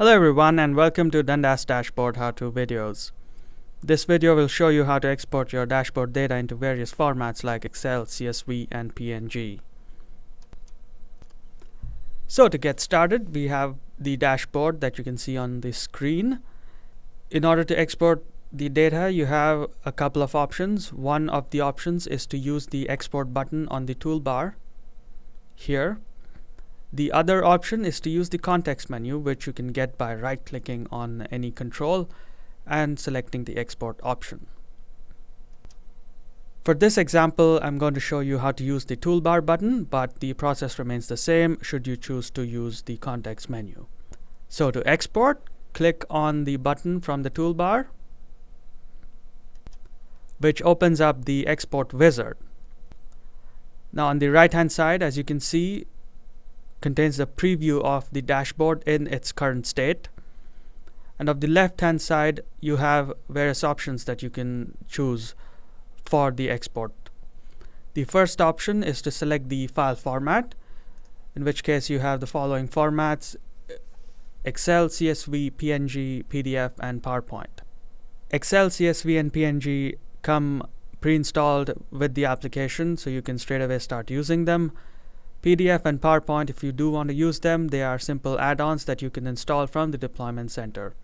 Hello everyone and welcome to Dundas Dashboard How-To videos. This video will show you how to export your dashboard data into various formats like Excel, CSV, and PNG. So to get started, we have the dashboard that you can see on the screen. In order to export the data, you have a couple of options. One of the options is to use the export button on the toolbar here. The other option is to use the context menu, which you can get by right-clicking on any control and selecting the export option. For this example, I'm going to show you how to use the toolbar button, but the process remains the same should you choose to use the context menu. So to export, click on the button from the toolbar, which opens up the export wizard. Now on the right-hand side, as you can see, contains a preview of the dashboard in its current state, and of the left hand side you have various options that you can choose for the export. The first option is to select the file format, in which case you have the following formats: Excel, CSV, PNG, PDF, and PowerPoint. Excel, CSV, and PNG come pre-installed with the application, so you can straight away start using them. PDF and PowerPoint, if you do want to use them, they are simple add-ons that you can install from the deployment center.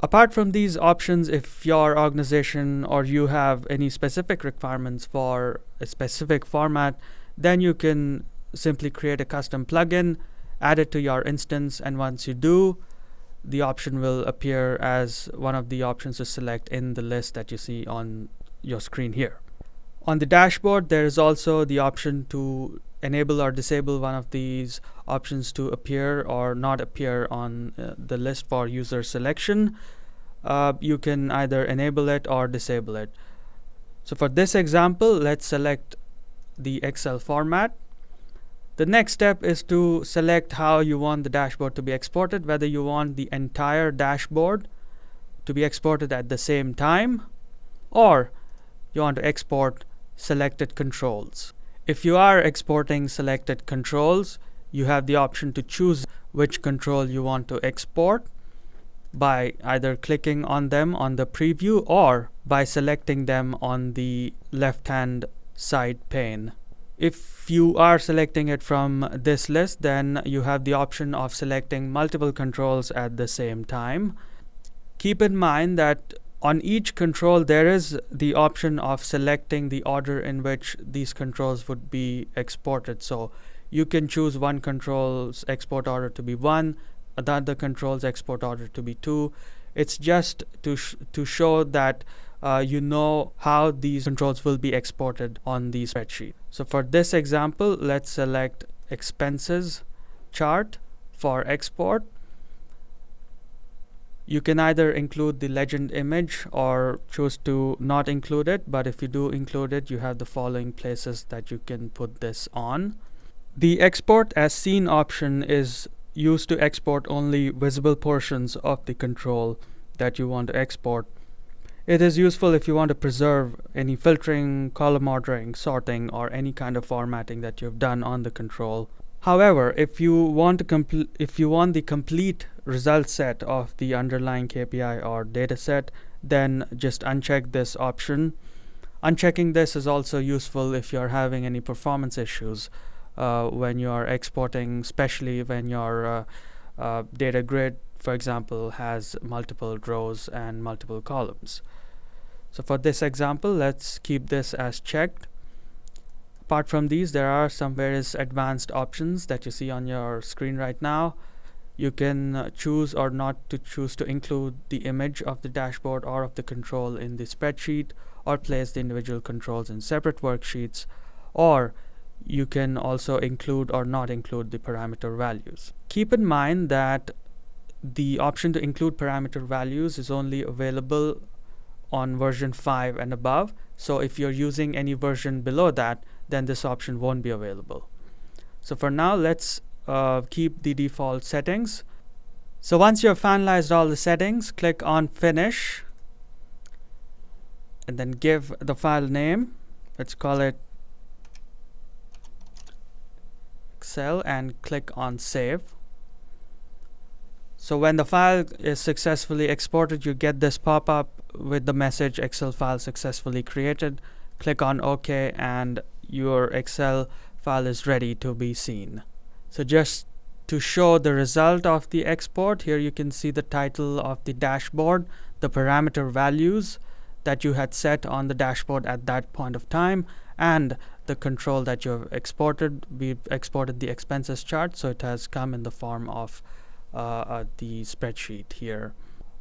Apart from these options, if your organization or you have any specific requirements for a specific format, then you can simply create a custom plugin, add it to your instance, and once you do, the option will appear as one of the options to select in the list that you see on your screen here. On the dashboard, there is also the option to enable or disable one of these options to appear or not appear on the list for user selection. You can either enable it or disable it. So for this example, let's select the Excel format. The next step is to select how you want the dashboard to be exported, whether you want the entire dashboard to be exported at the same time, or you want to export selected controls. If you are exporting selected controls, you have the option to choose which control you want to export by either clicking on them on the preview or by selecting them on the left-hand side pane. If you are selecting it from this list, then you have the option of selecting multiple controls at the same time. Keep in mind that on each control, there is the option of selecting the order in which these controls would be exported. So you can choose one control's export order to be 1, the other control's export order to be 2. It's just to show that you know how these controls will be exported on the spreadsheet. So for this example, let's select expenses chart for export. You can either include the legend image or choose to not include it, but if you do include it, you have the following places that you can put this on. The export as seen option is used to export only visible portions of the control that you want to export. It is useful if you want to preserve any filtering, column ordering, sorting, or any kind of formatting that you've done on the control. However, if you want the complete result set of the underlying KPI or data set, then just uncheck this option. Unchecking this is also useful if you're having any performance issues when you are exporting, especially when your data grid, for example, has multiple rows and multiple columns. So for this example, let's keep this as checked. Apart from these, there are some various advanced options that you see on your screen right now. You can choose or not to choose to include the image of the dashboard or of the control in the spreadsheet, or place the individual controls in separate worksheets, or you can also include or not include the parameter values. Keep in mind that the option to include parameter values is only available on version 5 and above. So if you're using any version below that, then this option won't be available. So for now, let's keep the default settings. So once you have finalized all the settings, click on Finish and then give the file name. Let's call it Excel and click on Save. So when the file is successfully exported, you get this pop-up with the message Excel file successfully created. Click on OK and your Excel file is ready to be seen. So just to show the result of the export, here you can see the title of the dashboard, the parameter values that you had set on the dashboard at that point of time, and the control that you have exported. We've exported the expenses chart, so it has come in the form of the spreadsheet here.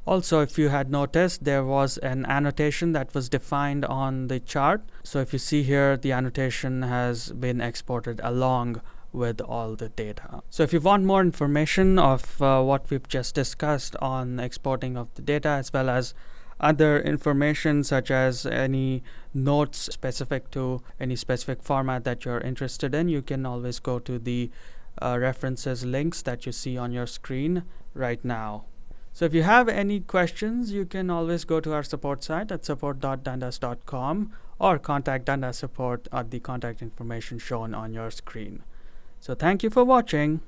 Also, if you had noticed, there was an annotation that was defined on the chart. So if you see here, the annotation has been exported along with all the data. So if you want more information of what we've just discussed on exporting of the data, as well as other information such as any notes specific to any specific format that you're interested in, you can always go to the references links that you see on your screen right now. So if you have any questions, you can always go to our support site at support.dundas.com or contact Dundas support at the contact information shown on your screen. So thank you for watching.